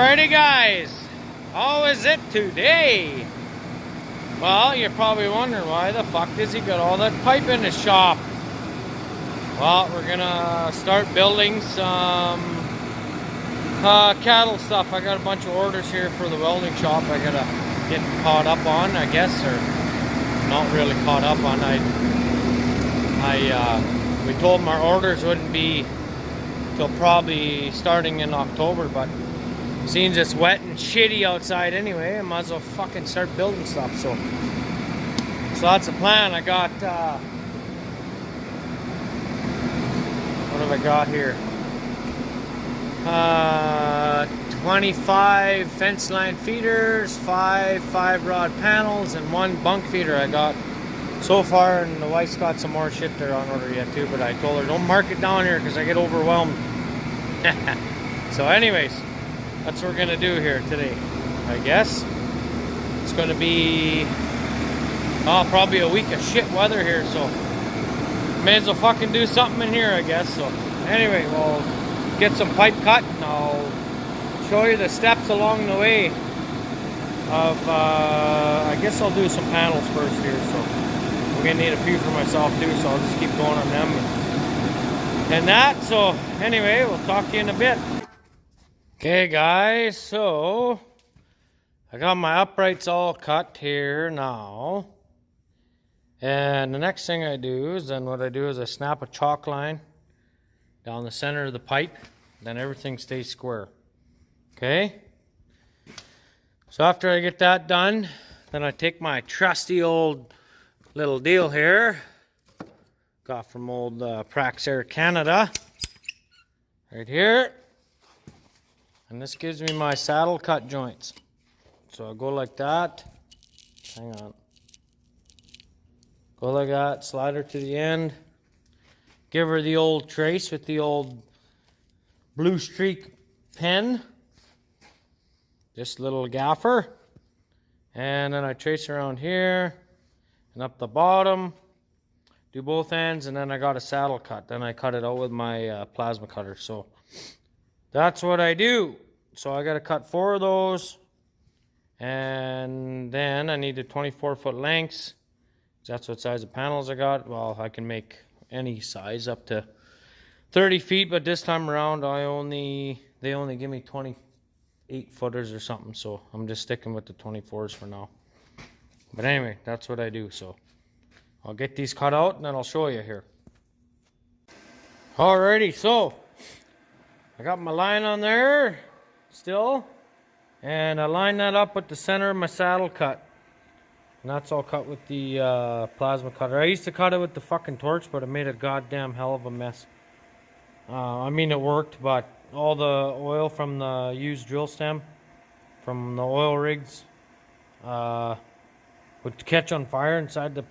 Alrighty guys, how is it today? Well, you're probably wondering why the fuck does he got all that pipe in his shop? Well, we're gonna start building some cattle stuff. I got a bunch of orders here for the welding shop I gotta get caught up on, I guess, or not really caught up on. We told them our orders wouldn't be till probably starting in October, but seems it's wet and shitty outside anyway, I might as well fucking start building stuff. So that's the plan. I got what have I got here? 25 fence line feeders, 5 rod panels, and 1 bunk feeder I got so far, and the wife's got some more shit there on order yet too, but I told her don't mark it down here because I get overwhelmed. So anyways, that's what we're gonna do here today, I guess. It's gonna be probably a week of shit weather here, so may as well fucking do something in here, I guess. So anyway, we'll get some pipe cut and I'll show you the steps along the way of I guess I'll do some panels first here. So we're gonna need a few for myself too, so I'll just keep going on them and that. So anyway, we'll talk to you in a bit. Okay guys, so I got my uprights all cut here now, and the next thing I do is I snap a chalk line down the center of the pipe, then everything stays square. Okay, so after I get that done, then I take my trusty old little deal here, got from old Praxair Canada, right here. And this gives me my saddle cut joints. So I'll go like that. Hang on. Go like that, slide her to the end. Give her the old trace with the old blue streak pen. Just a little gaffer. And then I trace around here and up the bottom. Do both ends, and then I got a saddle cut. Then I cut it out with my plasma cutter. So that's what I do. So I got to cut 4 of those, and then I need the 24-foot lengths. That's what size of panels I got. Well, I can make any size up to 30 feet, but this time around they only give me 28 footers or something, so I'm just sticking with the 24s for now. But anyway, that's what I do. So I'll get these cut out and then I'll show you here. Alrighty, so I got my line on there still, and I line that up with the center of my saddle cut, and that's all cut with the plasma cutter. I used to cut it with the fucking torch, but it made a goddamn hell of a mess. I mean, it worked, but all the oil from the used drill stem from the oil rigs would catch on fire inside the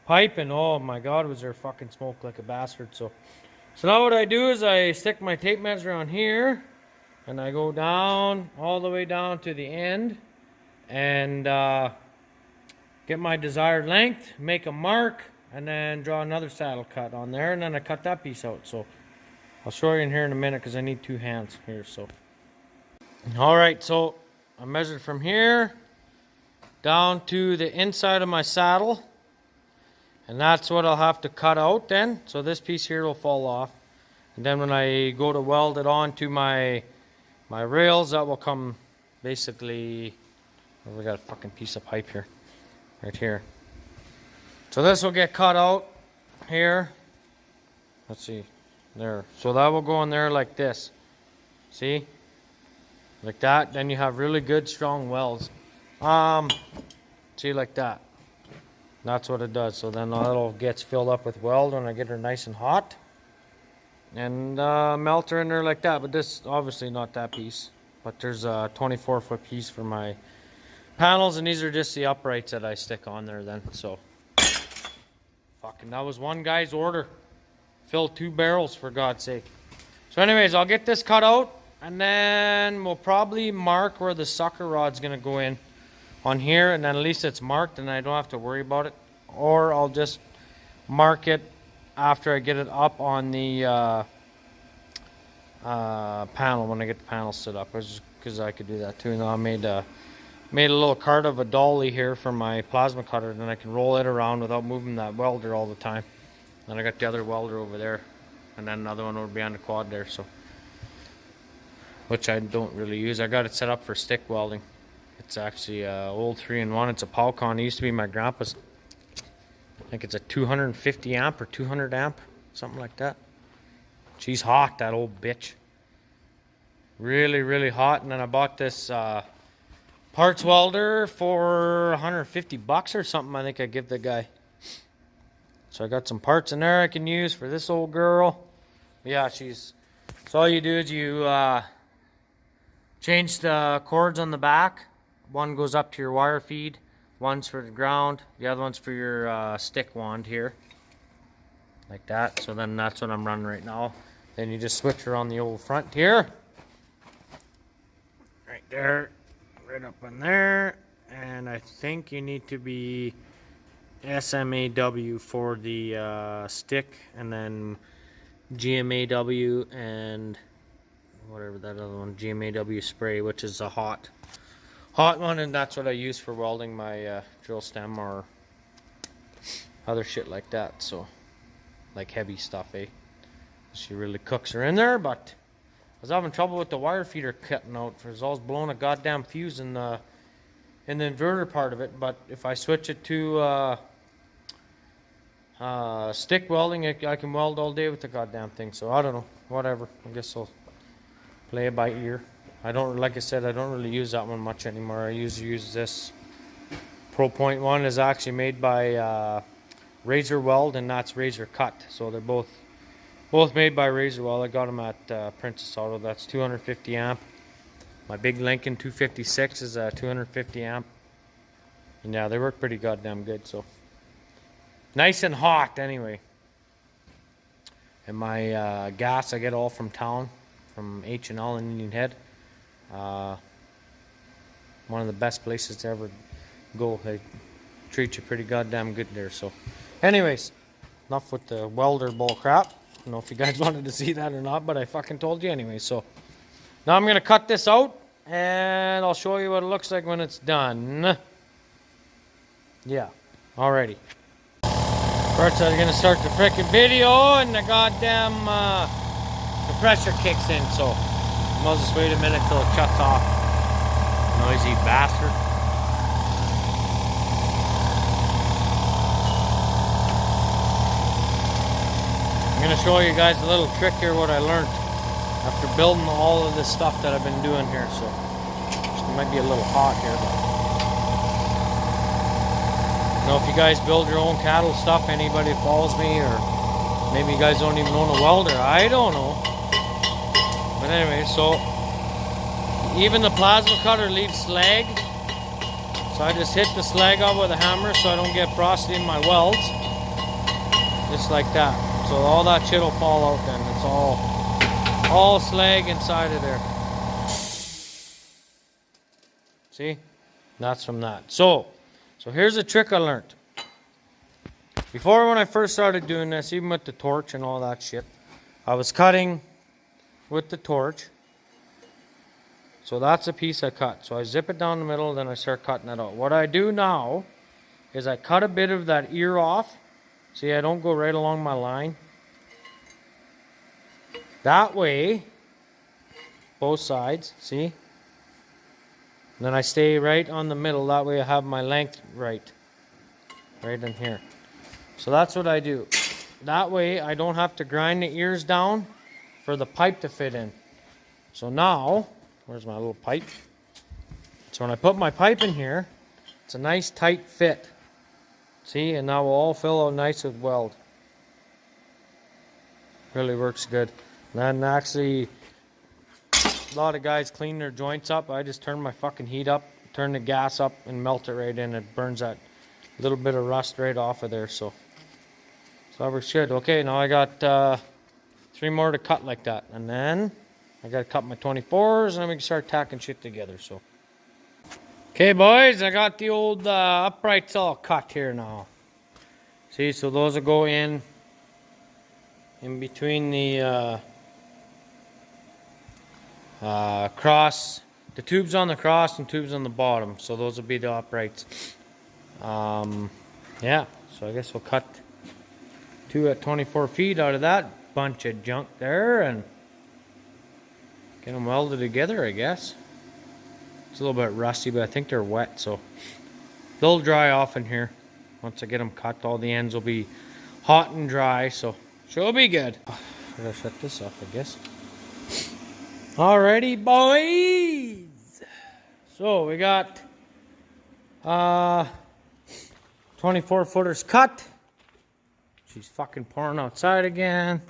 pipe, and oh my god, was there fucking smoke like a bastard. So now what I do is I stick my tape measure on here, and I go down, all the way down to the end, and get my desired length, make a mark, and then draw another saddle cut on there, and then I cut that piece out. So I'll show you in here in a minute because I need 2 hands here. So alright, so I measured from here down to the inside of my saddle, and that's what I'll have to cut out then. So this piece here will fall off, and then when I go to weld it onto my rails, that will come basically, oh, we got a fucking piece of pipe here, right here. So this will get cut out here. Let's see, there. So that will go in there like this. See? Like that. Then you have really good strong welds. See, like that. That's what it does. So then that all gets filled up with weld when I get her nice and hot, and melt her in there like that. But this obviously not that piece, but there's a 24-foot piece for my panels, and these are just the uprights that I stick on there then. So fucking, that was one guy's order. Filled 2 barrels, for God's sake. So anyways, I'll get this cut out, and then we'll probably mark where the sucker rod's gonna go in on here, and then at least it's marked and I don't have to worry about it. Or I'll just mark it after I get it up on the panel, when I get the panel set up. I was because I could do that too. Now I made a little cart of a dolly here for my plasma cutter, and then I can roll it around without moving that welder all the time. Then I got the other welder over there, and then another one over behind the quad there, so which I don't really use. I got it set up for stick welding. It's actually old 3-in-1. It's a Powcon. It used to be my grandpa's. I think it's a 250 amp or 200 amp, something like that. She's hot, that old bitch. Really, really hot. And then I bought this parts welder for 150 bucks or something. I think I give the guy. So I got some parts in there I can use for this old girl. Yeah, she's. So all you do is you change the cords on the back. One goes up to your wire feed. One's for the ground. The other one's for your stick wand here. Like that. So then that's what I'm running right now. Then you just switch her on the old front here. Right there. Right up in there. And I think you need to be SMAW for the stick, and then GMAW and whatever that other one, GMAW spray, which is a hot one, and that's what I use for welding my drill stem or other shit like that. So like heavy stuff, eh? She really cooks her in there. But I was having trouble with the wire feeder cutting out. There's always blowing a goddamn fuse in the inverter part of it. But if I switch it to stick welding, I can weld all day with the goddamn thing. So I don't know, whatever. I guess I'll play it by ear. I don't, like I said, I don't really use that one much anymore. I usually use this. Pro Point one is actually made by Razor Weld, and that's Razor Cut. So they're both made by Razor Weld. I got them at Princess Auto. That's 250 amp. My big Lincoln 256 is a 250 amp. And yeah, they work pretty goddamn good. So nice and hot anyway. And my gas I get all from town, from H&L in Indian Head. One of the best places to ever go. They treat you pretty goddamn good there. So anyways, enough with the welder bull crap. I don't know if you guys wanted to see that or not, but I fucking told you anyway. So now I'm gonna cut this out and I'll show you what it looks like when it's done. Yeah, alrighty. First I was gonna start the frickin' video and the goddamn compressor kicks in, so I'll just wait a minute till it shuts off. Noisy bastard. I'm gonna show you guys a little trick here, what I learned after building all of this stuff that I've been doing here. So it might be a little hot here, but you know, if you guys build your own cattle stuff, anybody follows me, or maybe you guys don't even own a welder, I don't know. But anyway, so even the plasma cutter leaves slag. So I just hit the slag out with a hammer so I don't get frosty in my welds. Just like that. So all that shit will fall out then. It's all slag inside of there. See? That's from that. So here's a trick I learned. Before, when I first started doing this, even with the torch and all that shit, I was cutting with the torch. So that's a piece I cut. So I zip it down the middle, then I start cutting it out. What I do now is I cut a bit of that ear off. See, I don't go right along my line. That way, both sides, see? And then I stay right on the middle. That way I have my length right in here. So that's what I do. That way I don't have to grind the ears down for the pipe to fit in. So now, where's my little pipe? So when I put my pipe in here, it's a nice tight fit. See, and now we'll all fill out nice with weld. Really works good. And then actually, a lot of guys clean their joints up. I just turn my fucking heat up, turn the gas up, and melt it right in. It burns that little bit of rust right off of there. So that works good. Okay, now I got 3 more to cut like that, and then I gotta cut my 24s, and then we can start tacking shit together. So, okay, boys, I got the old uprights all cut here now. See, so those will go in between the cross the tubes on the cross and tubes on the bottom. So those will be the uprights. Yeah, so I guess we'll cut 2 at 24 feet out of that bunch of junk there and get them welded together, I guess. It's a little bit rusty, but I think they're wet, so they'll dry off in here. Once I get them cut, all the ends will be hot and dry, so she'll be good. Should I shut this off, I guess? Alrighty, boys! So we got 24 footers cut. She's fucking pouring outside again.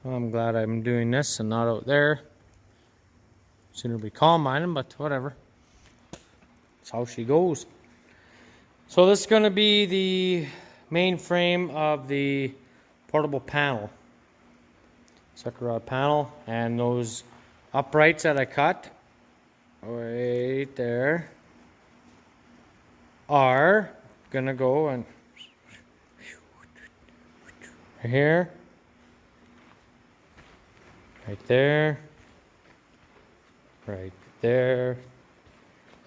Well, I'm glad I'm doing this and not out there. Sooner be calm mining, but whatever. That's how she goes. So this is going to be the main frame of the portable panel. Sucker rod panel, and those uprights that I cut right there are gonna go and here, right there, right there,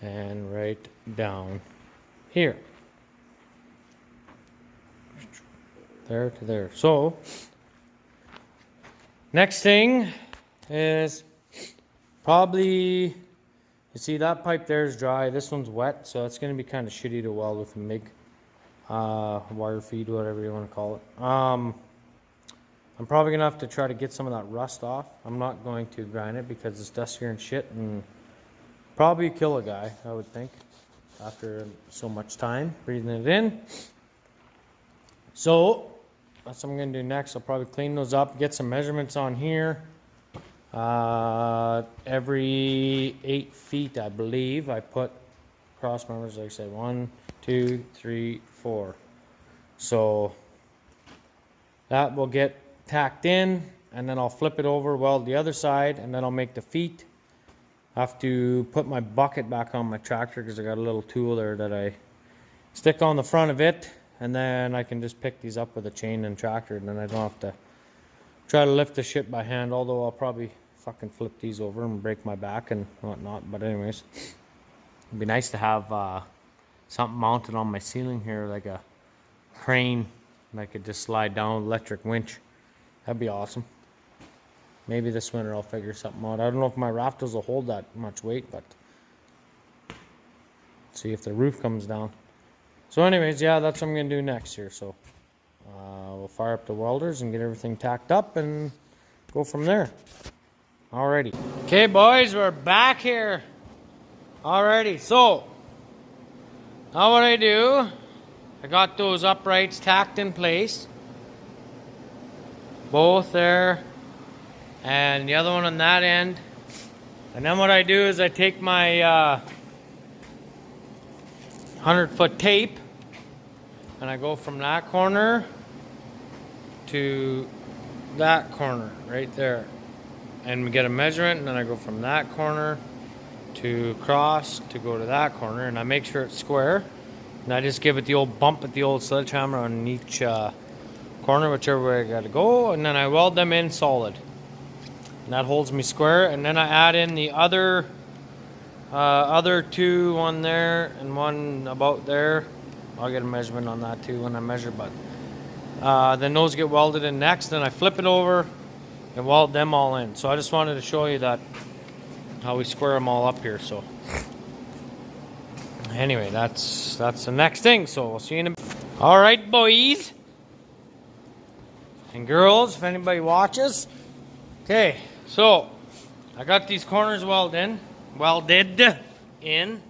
and right down here. There to there. So next thing is probably, you see that pipe there is dry, this one's wet, so it's going to be kind of shitty to weld with a MIG wire feed, whatever you want to call it. I'm probably going to have to try to get some of that rust off. I'm not going to grind it because it's dustier and shit, and probably kill a guy, I would think, after so much time breathing it in. So that's what I'm going to do next. I'll probably clean those up, get some measurements on here. Every 8 feet, I believe, I put cross members, like I said, 1, 2, 3, 4. So that will get tacked in, and then I'll flip it over, weld the other side, and then I'll make the feet. I have to put my bucket back on my tractor because I got a little tool there that I stick on the front of it, and then I can just pick these up with a chain and tractor, and then I don't have to try to lift the shit by hand, although I'll probably fucking flip these over and break my back and whatnot. But anyways, it'd be nice to have something mounted on my ceiling here, like a crane, and I could just slide down with electric winch. That'd be awesome. Maybe this winter I'll figure something out. I don't know if my rafters will hold that much weight, but see if the roof comes down. So anyways, yeah, that's what I'm going to do next here. So we'll fire up the welders and get everything tacked up and go from there. Alrighty. Okay, boys, we're back here. Alrighty, so now what I do, I got those uprights tacked in place. Both there. And the other one on that end. And then what I do is I take my 100-foot tape and I go from that corner to that corner right there, and we get a measurement, and then I go from that corner to cross to go to that corner, and I make sure it's square, and I just give it the old bump with the old sledgehammer on each corner, whichever way I gotta go, and then I weld them in solid, and that holds me square. And then I add in the other two, one there and one about there. I'll get a measurement on that too when I measure, but then those get welded in next. Then I flip it over and weld them all in. So I just wanted to show you that, how we square them all up here. So anyway, that's the next thing. So we'll see you in a bit. All right, boys and girls, if anybody watches. Okay, so I got these corners welded in.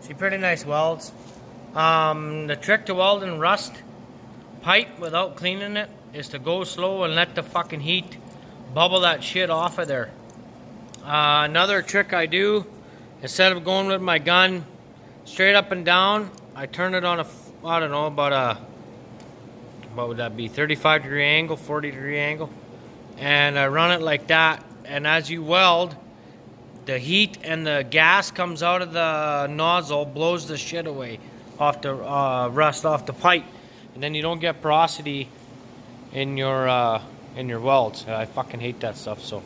See, pretty nice welds. The trick to welding rust pipe without cleaning it is to go slow and let the fucking heat bubble that shit off of there. Another trick I do, instead of going with my gun straight up and down, I turn it on a, I don't know, about a, what would that be, 35-degree angle, 40-degree angle, and I run it like that. And as you weld, the heat and the gas comes out of the nozzle, blows the shit away off the rust off the pipe, and then you don't get porosity in your welds. I fucking hate that stuff. So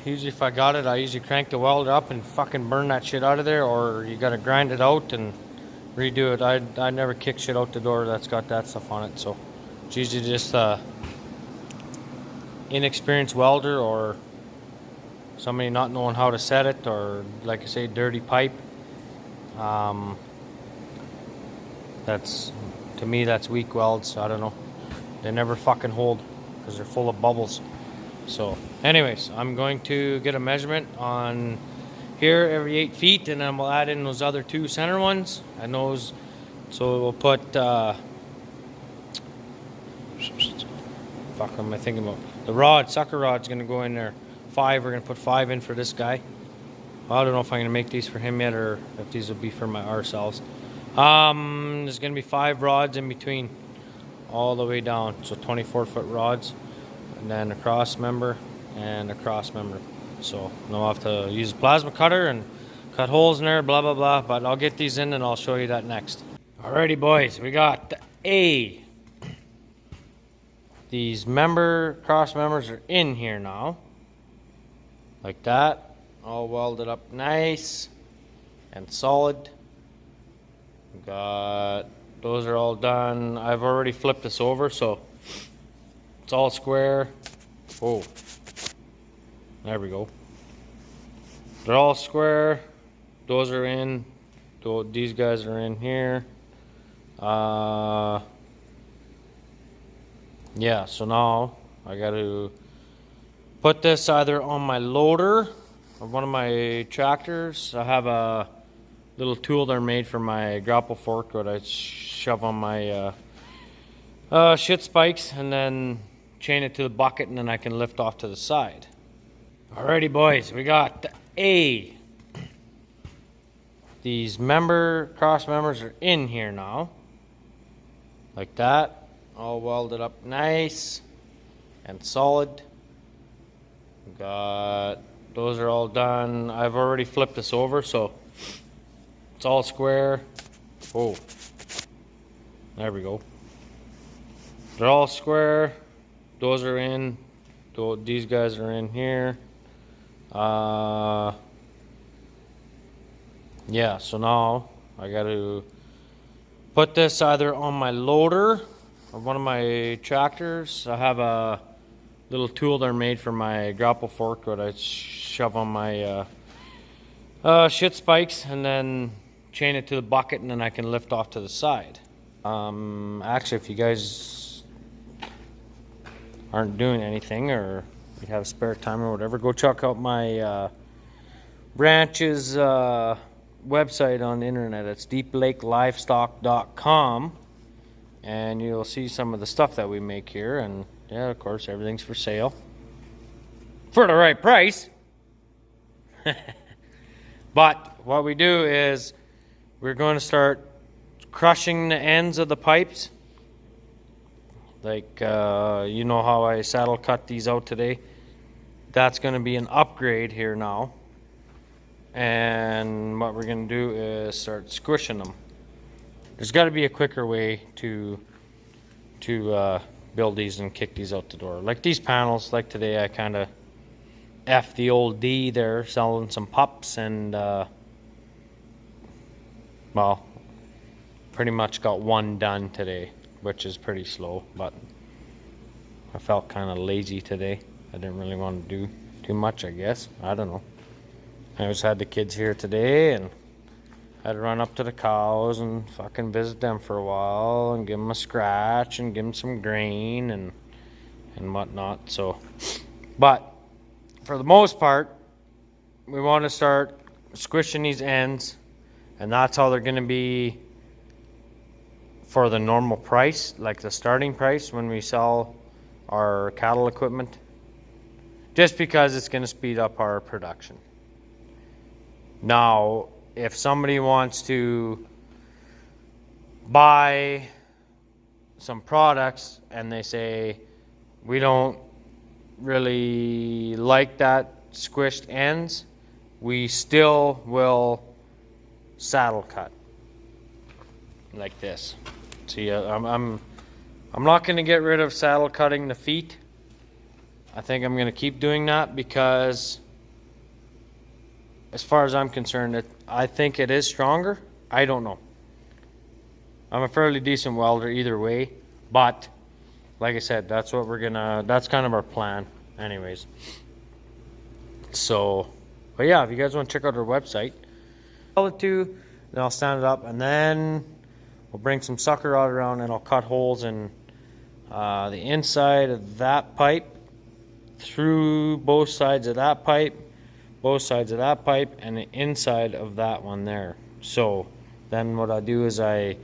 Usually if I got it, I usually crank the welder up and fucking burn that shit out of there, or you gotta grind it out and redo it. I never kick shit out the door that's got that stuff on it, so it's usually just inexperienced welder or somebody not knowing how to set it, or like I say, dirty pipe. That's, to me, that's weak welds. I don't know. They never fucking hold because they're full of bubbles. So anyways, I'm going to get a measurement on here every 8 feet, and then we'll add in those other 2 center ones and those. So we'll put fuck, what am I thinking about? The rod, sucker rod's gonna go in there. 5, we're gonna put 5 in for this guy. I don't know if I'm gonna make these for him yet, or if these will be for ourselves. There's gonna be 5 rods in between, all the way down. So 24-foot rods, and then a cross member and a cross member. So I'll have to use a plasma cutter and cut holes in there, blah blah blah. But I'll get these in and I'll show you that next. Alrighty, boys, we got the A. These cross members are in here now, like that, all welded up nice and solid. Got those are all done. I've already flipped this over, so it's all square. Oh, there we go. They're all square. Those are in. These guys are in here. Yeah, so now I got to put this either on my loader or one of my tractors. I have a little tool there made for my grapple fork that I shove on my shit spikes and then chain it to the bucket, and then I can lift off to the side. Alrighty, boys, we got the A. These cross members are in here now, like that, all welded up nice and solid. Got those are all done. I've already flipped this over, so it's all square. Oh, there we go. They're all square. Those are in. These guys are in here. Yeah, so now I got to put this either on my loader or one of my tractors. I have a little tool there made for my grapple fork that I shove on my shit spikes and then chain it to the bucket, and then I can lift off to the side. Actually, if you guys aren't doing anything or you have spare time or whatever, go check out my branch's website on the internet. It's deeplakelivestock.com, and you'll see some of the stuff that we make here. And yeah, of course, everything's for sale for the right price. But what we do is we're going to start crushing the ends of the pipes. Like, you know how I saddle cut these out today? That's going to be an upgrade here now. And what we're going to do is start squishing them. There's got to be a quicker way to build these and kick these out the door. Like these panels, like today I kind of F the old D there, selling some pups, and well, pretty much got one done today, which is pretty slow, but I felt kind of lazy today. I didn't really want to do too much, I guess. I don't know. I just had the kids here today and had to run up to the cows and fucking visit them for a while and give them a scratch and give them some grain and whatnot. So, but for the most part, we want to start squishing these ends, and that's how they're going to be for the normal price, like the starting price when we sell our cattle equipment, just because it's going to speed up our production. Now, if somebody wants to buy some products and they say, we don't really like that squished ends, we still will saddle cut like this. See, I'm not going to get rid of saddle cutting the feet. I think I'm going to keep doing that because as far as I'm concerned, I think it is stronger. I don't know. I'm a fairly decent welder either way, but like I said, that's kind of our plan anyways. So, but yeah, if you guys want to check out our website, then I'll stand it up, and then we'll bring some sucker rod around, and I'll cut holes in the inside of that pipe, through both sides of that pipe, and the inside of that one there. So then what I do is I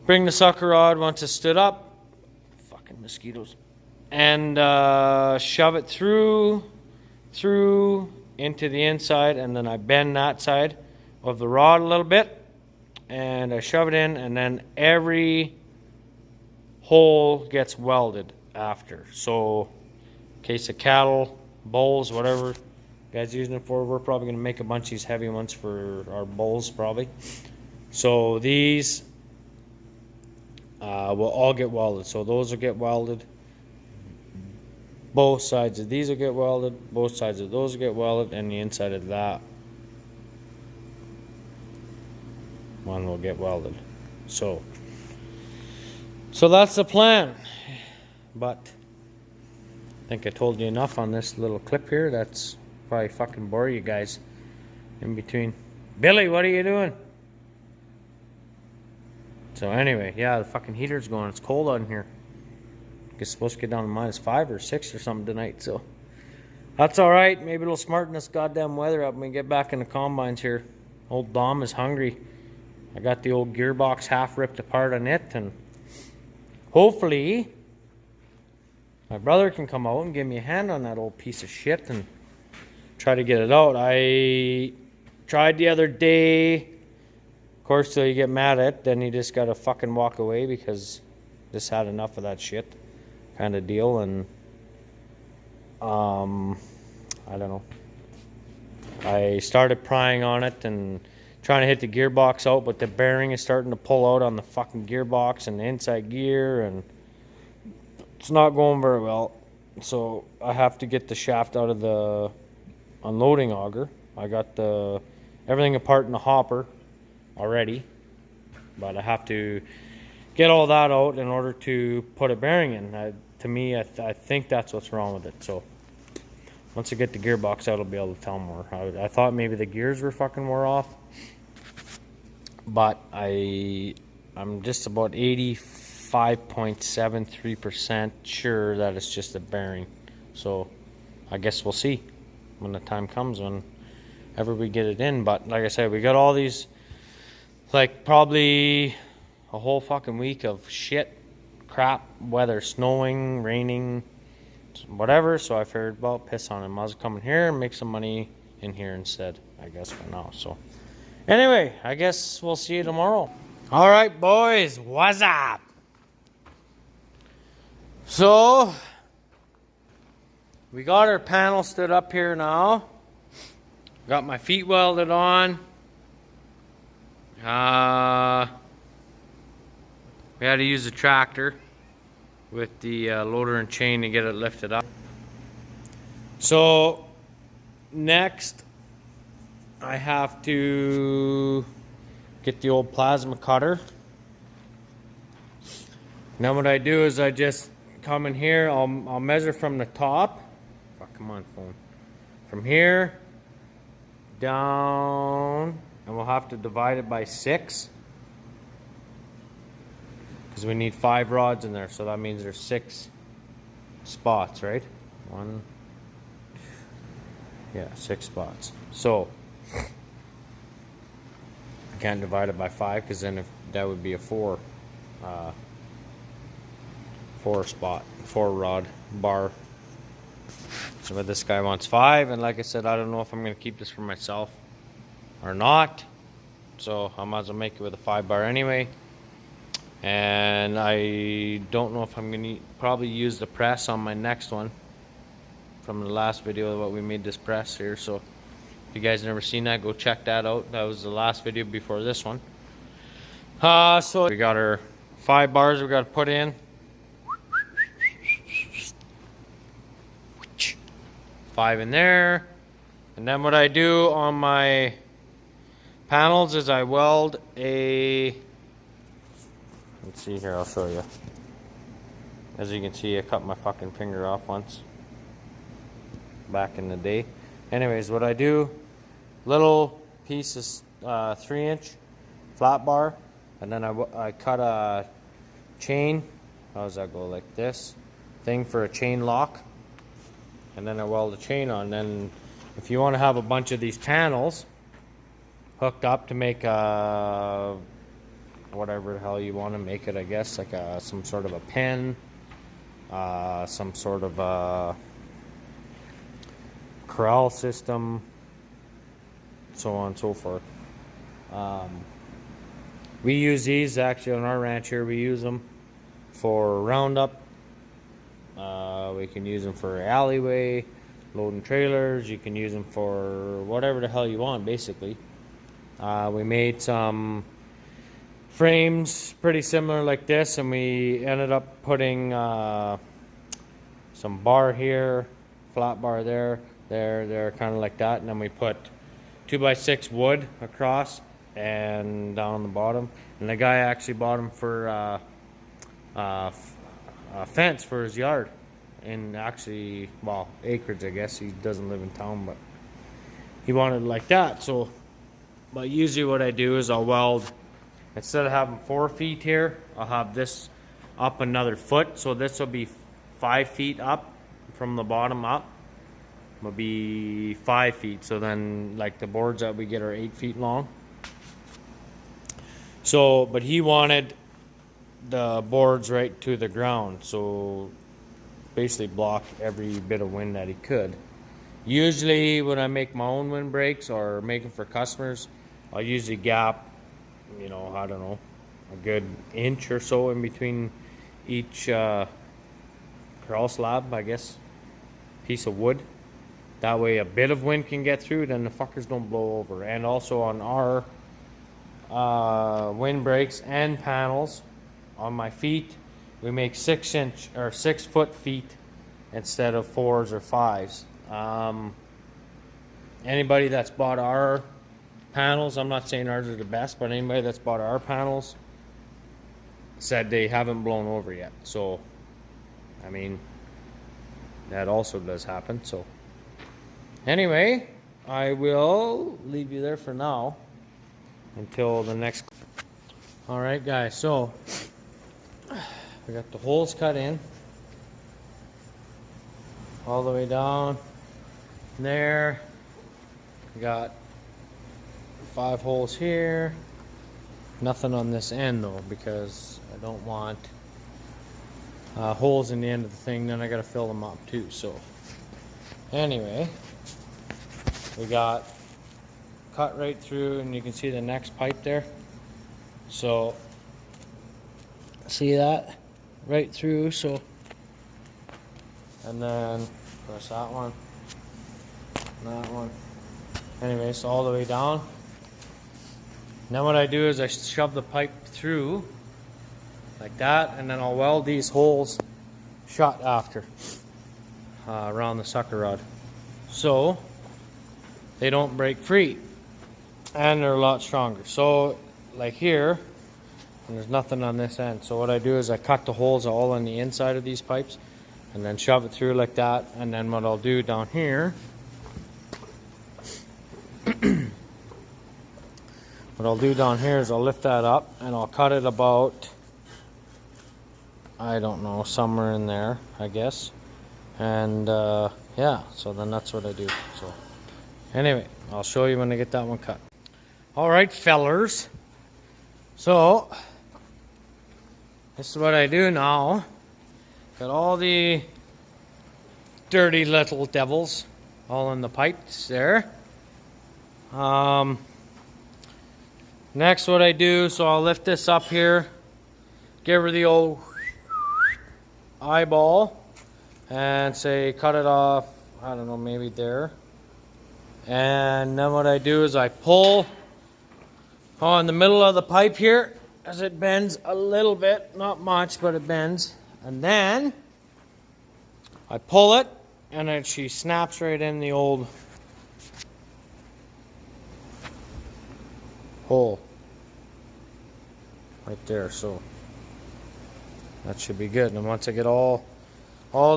bring the sucker rod once it's stood up, fucking mosquitoes, and shove it through into the inside, and then I bend that side of the rod a little bit, and I shove it in, and then every hole gets welded after. So in case of cattle, bulls, whatever you guys using it for, we're probably going to make a bunch of these heavy ones for our bulls probably. So these will all get welded. So those will get welded. Both sides of these will get welded. Both sides of those will get welded. And the inside of that one will get welded. So that's the plan. But I think I told you enough on this little clip here. That's probably fucking bore you guys in between. Billy, what are you doing? So anyway, yeah, the fucking heater's going. It's cold out in here. It's supposed to get down to -5 or 6 or something tonight, so that's all right. Maybe it'll smarten this goddamn weather up when we get back in the combines here. Old Dom is hungry. I got the old gearbox half ripped apart on it, and hopefully my brother can come out and give me a hand on that old piece of shit and try to get it out. I tried the other day. Of course, till you get mad at it, then you just gotta fucking walk away because just had enough of that shit kind of deal. And I don't know, I started prying on it and trying to hit the gearbox out, but the bearing is starting to pull out on the fucking gearbox and the inside gear, and it's not going very well. So I have to get the shaft out of the unloading auger. I got everything apart in the hopper already, but I have to get all that out in order to put a bearing in. To me, I think that's what's wrong with it. So once I get the gearbox out, I'll be able to tell more. I thought maybe the gears were fucking wore off, but I'm just about 85.73% sure that it's just a bearing. So I guess we'll see when the time comes, whenever we get it in. But like I said, we got all these, like probably a whole fucking week of shit, crap weather, snowing, raining, whatever. So I figured, well, piss on it. Might as well come in here and make some money in here instead, I guess, for now. So anyway, I guess we'll see you tomorrow. All right, boys, what's up? So we got our panel stood up here now. Got my feet welded on. We had to use the tractor with the loader and chain to get it lifted up. So next I have to get the old plasma cutter. Now what I do is I just come in here, I'll measure from the top. Fuck, come on, phone. From here down, and we'll have to divide it by 6 because we need 5 rods in there, so that means there's 6 spots, right? 6 spots. So I can't divide it by 5 because then that would be a 4 rod bar. So but this guy wants 5, and like I said, I don't know if I'm going to keep this for myself or not, so I might as well make it with a 5 bar anyway. And I don't know if I'm going to probably use the press on my next one from the last video of what we made this press here. So if you guys never seen that, go check that out. That was the last video before this one. So we got our 5 bars we got to put in. 5 in there. And then what I do on my panels is I weld a, let's see here, I'll show you. As you can see, I cut my fucking finger off once back in the day. Anyways, what I do, little pieces, 3-inch flat bar, and then I cut a chain. How does that go? Like this thing for a chain lock, and then I weld the chain on. Then if you want to have a bunch of these panels hooked up to make a, whatever the hell you want to make it, I guess, like some sort of a pen, some sort of a corral system, so on and so forth. We use these actually on our ranch here. We use them for roundup. We can use them for alleyway, loading trailers. You can use them for whatever the hell you want, basically. We made some frames pretty similar like this, and we ended up putting some bar here, flat bar there, kind of like that, and then we put 2x6 wood across and down on the bottom. And the guy actually bought them for a fence for his yard, and actually, well, acreage, I guess. He doesn't live in town, but he wanted it like that. So, but usually what I do is I'll weld, instead of having 4 feet here, I'll have this up another foot. So this will be 5 feet up from the bottom up. Will be 5 feet. So then, like, the boards that we get are 8 feet long. So, but he wanted the boards right to the ground, so basically block every bit of wind that he could. Usually when I make my own windbreaks or make them for customers, I'll usually gap, you know, I don't know, a good inch or so in between each corral slab, I guess, piece of wood. That way a bit of wind can get through, then the fuckers don't blow over. And also on our windbreaks and panels on my feet, we make 6-inch or 6-foot feet instead of 4s or 5s. Anybody that's bought our panels, I'm not saying ours are the best, but anybody that's bought our panels said they haven't blown over yet. So, I mean, that also does happen. So, anyway, I will leave you there for now until the next. All right, guys, so we got the holes cut in all the way down there. We got 5 holes here. Nothing on this end though, because I don't want holes in the end of the thing. Then I got to fill them up too. So anyway, we got cut right through, and you can see the next pipe there. So see that right through. So, and then of course that one, that one. Anyway, so all the way down. Now what I do is I shove the pipe through like that, and then I'll weld these holes shut after around the sucker rod, so they don't break free, and they're a lot stronger. So like here, and there's nothing on this end, so what I do is I cut the holes all on the inside of these pipes and then shove it through like that. And then what I'll do down here, what I'll do down here is I'll lift that up and I'll cut it about, I don't know, somewhere in there, I guess. And yeah, so then that's what I do. So anyway, I'll show you when I get that one cut. All right, fellers. So this is what I do now. Got all the dirty little devils all in the pipes there. Next, what I do, so I'll lift this up here, give her the old eyeball, and say cut it off, I don't know, maybe there. And then what I do is I pull on the middle of the pipe here as it bends a little bit, not much, but it bends. And then I pull it and then she snaps right in the old hole right there. So that should be good. And once I get all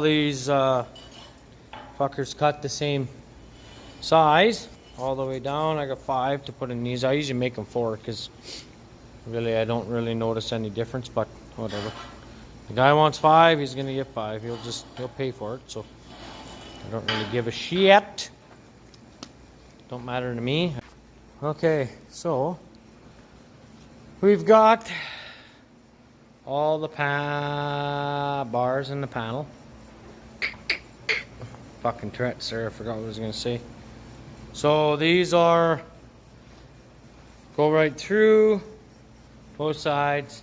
these fuckers cut the same size all the way down, I got 5 to put in these. I usually make them 4 because really I don't really notice any difference, but whatever. The guy wants 5, he's gonna get 5. He'll pay for it, so I don't really give a shit. Don't matter to me. Okay, so we've got all the bars in the panel. Fucking Tourette's there, I forgot what I was gonna say. So these go right through both sides.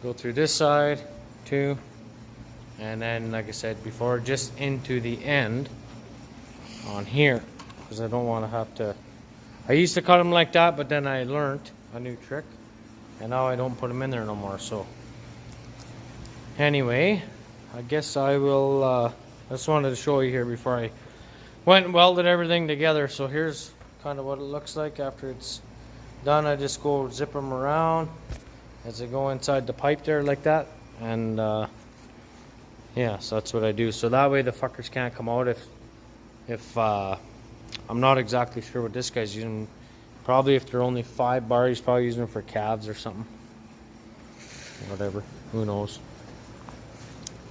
Go through this side too, and then, like I said before, just into the end on here, because I don't want to have to. I used to cut them like that, but then I learned a new trick, and now I don't put them in there no more. So anyway, I guess I will. I just wanted to show you here before I went and welded everything together. So here's kind of what it looks like after it's done. I just go zip them around as they go inside the pipe there like that, and yeah, so that's what I do. So that way the fuckers can't come out. If I'm not exactly sure what this guy's using. Probably if they're only 5 bar, he's probably using them for calves or something. Whatever, who knows.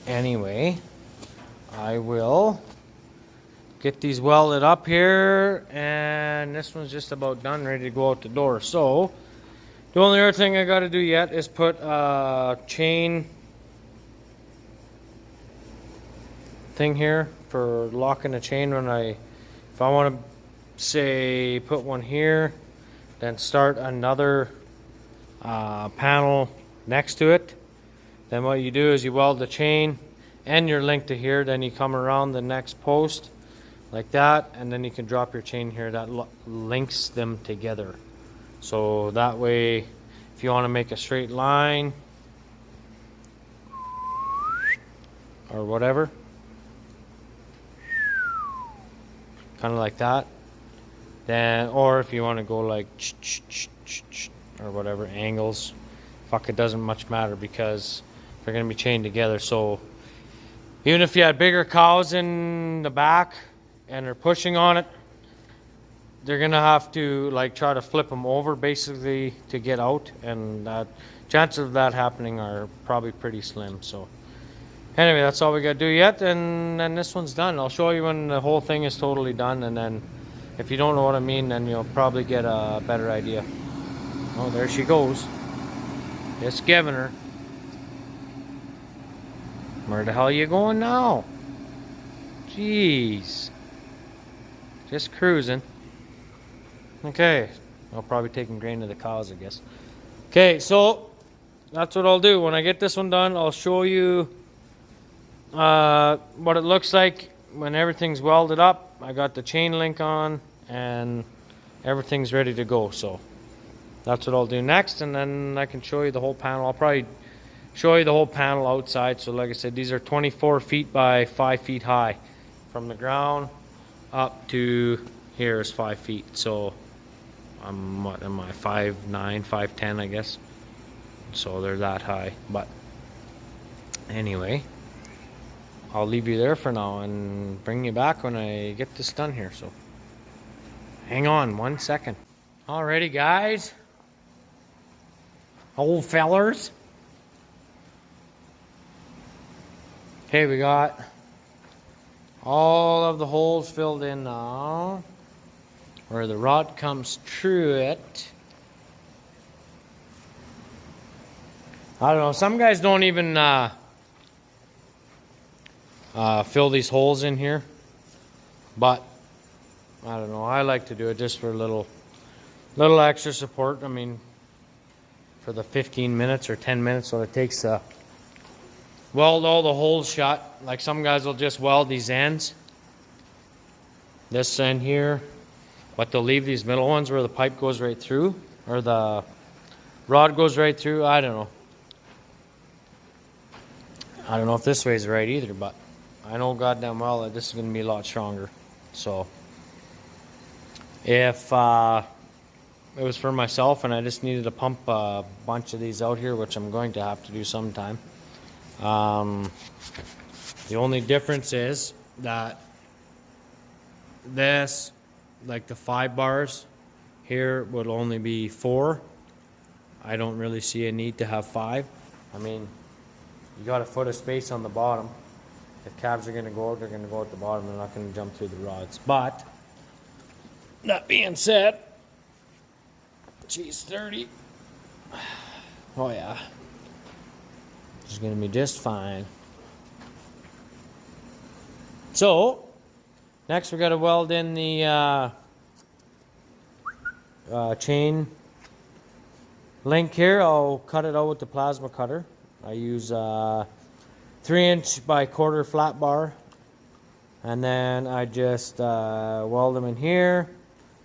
Anyway, I will get these welded up here, and this one's just about done, ready to go out the door. So the only other thing I got to do yet is put a chain thing here for locking the chain when if I want to say put one here, then start another panel next to it. Then what you do is you weld the chain and your link to here, then you come around the next post like that, and then you can drop your chain here. That links them together. So that way, if you want to make a straight line or whatever, kind of like that, then, or if you want to go like or whatever angles, fuck, it doesn't much matter because they're going to be chained together. So even if you had bigger cows in the back and they're pushing on it, they're gonna have to like try to flip them over basically to get out, and chances of that happening are probably pretty slim. So anyway, that's all we gotta do yet, and then this one's done. I'll show you when the whole thing is totally done, and then if you don't know what I mean, then you'll probably get a better idea. Oh, there she goes. Just giving her. Where the hell are you going now? Jeez. Just cruising. Okay. I'll probably taking grain to the cows, I guess. Okay, so that's what I'll do. When I get this one done, I'll show you what it looks like when everything's welded up. I got the chain link on and everything's ready to go. So that's what I'll do next, and then I can show you the whole panel. I'll probably show you the whole panel outside. So like I said, these are 24 feet by 5 feet high. From the ground up to here is 5 feet. So what am I, 5'9", 5'10", I guess. So they're that high. But anyway, I'll leave you there for now and bring you back when I get this done here. So hang on 1 second. Alrighty, guys. Old fellers. Okay, we got all of the holes filled in now, where the rod comes through it. I don't know, some guys don't even fill these holes in here, but I don't know, I like to do it just for a little extra support. I mean, for the 15 minutes or 10 minutes what it takes to weld all the holes shut. Like some guys will just weld these ends, this end here, but they'll leave these middle ones where the pipe goes right through, or the rod goes right through. I don't know if this way is right either, but I know goddamn well that this is going to be a lot stronger. So if it was for myself and I just needed to pump a bunch of these out here, which I'm going to have to do sometime, the only difference is that this, like the 5 bars here, would only be 4. I don't really see a need to have 5. I mean, you got a foot of space on the bottom. If calves are going to go out, they're going to go out the bottom. They're not going to jump through the rods. But that being said, geez, 30. Oh yeah, it's going to be just fine. So next we got to weld in the chain link here. I'll cut it out with the plasma cutter. I use 3" by 1/4 flat bar, and then I just weld them in here,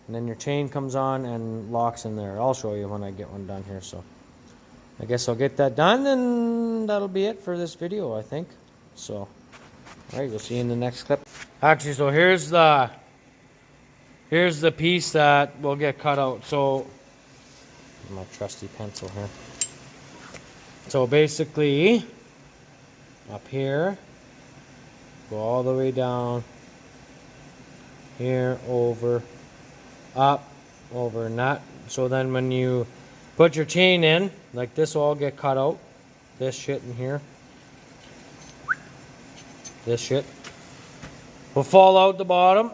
and then your chain comes on and locks in there. I'll show you when I get one done here. So I guess I'll get that done, and that'll be it for this video, I think. So alright, we'll see you in the next clip. Actually, so here's the piece that will get cut out. So my trusty pencil here. So basically, up here, go all the way down here, over, up, over, and that. So then when you put your chain in, like this will all get cut out. This shit in here. This shit will fall out the bottom,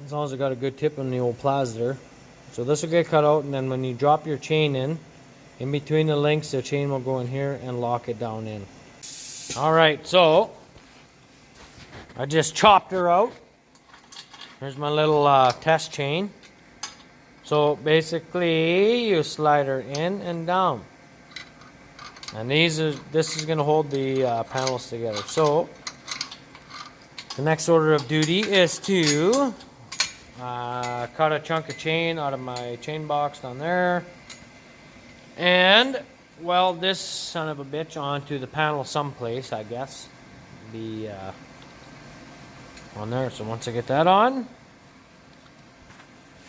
as long as I got a good tip on the old plas there. So this will get cut out, and then when you drop your chain in between the links, the chain will go in here and lock it down in. Alright, so I just chopped her out. Here's my little test chain. So basically you slide her in and down, and this is going to hold the panels together. So the next order of duty is to cut a chunk of chain out of my chain box down there and weld this son of a bitch onto the panel someplace, I guess. Be on there. So once I get that on,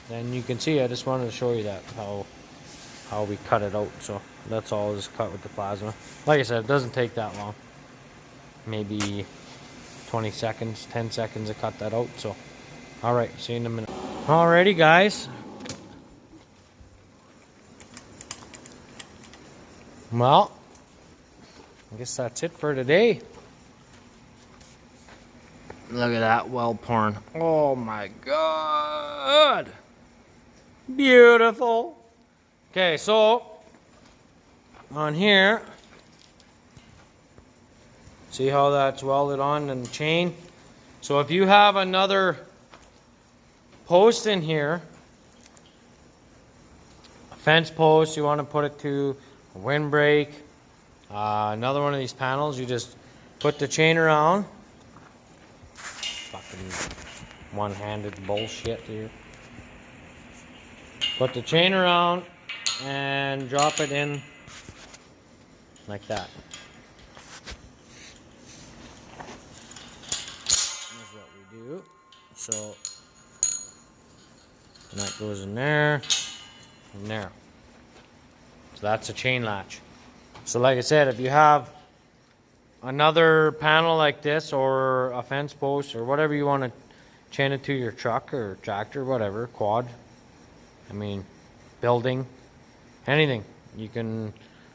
then you can see, I just wanted to show you that, how we cut it out. So that's all, just cut with the plasma. Like I said, it doesn't take that long. Maybe 20 seconds, 10 seconds to cut that out. So alright, see you in a minute. Alrighty guys. Well, I guess that's it for today. Look at that weld porn. Oh my god. Beautiful. Okay, so on here, see how that's welded on and chain? So if you have another post in here, a fence post, you want to put it to a windbreak, another one of these panels, you just put the chain around. Fucking one-handed bullshit here. Put the chain around and drop it in like that. That's what we do. So that goes in there and there. So that's a chain latch. So like I said, if you have another panel like this, or a fence post, or whatever you want to chain it to, your truck or tractor, whatever, quad, I mean, building, anything, you can,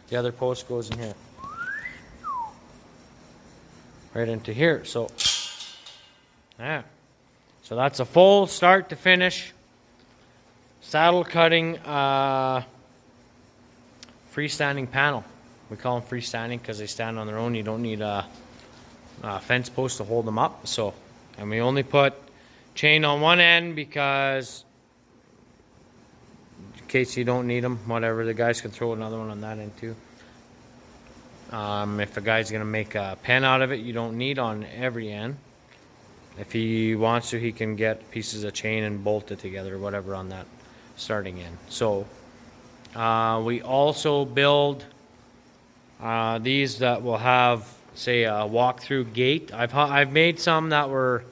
the other post goes in here, right into here. So yeah, so that's a full start to finish saddle cutting freestanding panel. We call them freestanding because they stand on their own. You don't need a fence post to hold them up. So, and we only put chain on one end because in case you don't need them, whatever, the guys can throw another one on that end too. If a guy's going to make a pen out of it, you don't need on every end. If he wants to, he can get pieces of chain and bolt it together or whatever on that starting end. So we also build these that will have say a walk-through gate. I've made some that were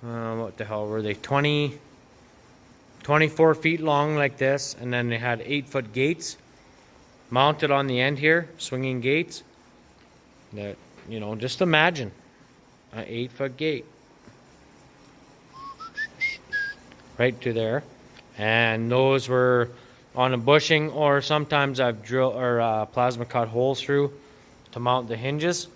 what the hell were they, 24 feet long like this, and then they had 8-foot gates mounted on the end here, swinging gates. That, you know, just imagine an 8-foot gate right to there, and those were on a bushing, or sometimes I've drilled or plasma cut holes through to mount the hinges.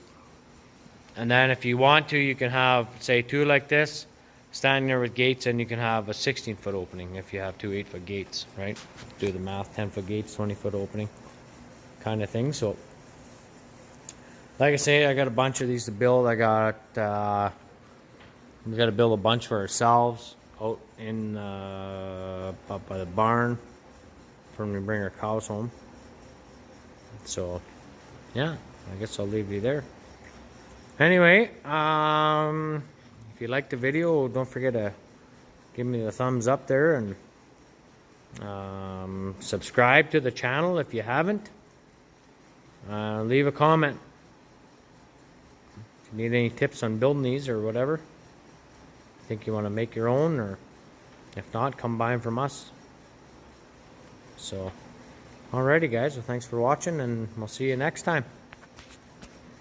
And then if you want to, you can have, say, 2 like this standing there with gates, and you can have a 16-foot opening if you have 2 8-foot gates, right? Do the math, 10-foot gates, 20-foot opening kind of thing. So like I say, I got a bunch of these to build. We got to build a bunch for ourselves out in up by the barn for when we bring our cows home. So yeah, I guess I'll leave you there. Anyway, if you liked the video, don't forget to give me the thumbs up there, and subscribe to the channel if you haven't. Leave a comment if you need any tips on building these or whatever. Think you want to make your own, or if not, come buy them from us. So alrighty guys, well, thanks for watching, and we'll see you next time.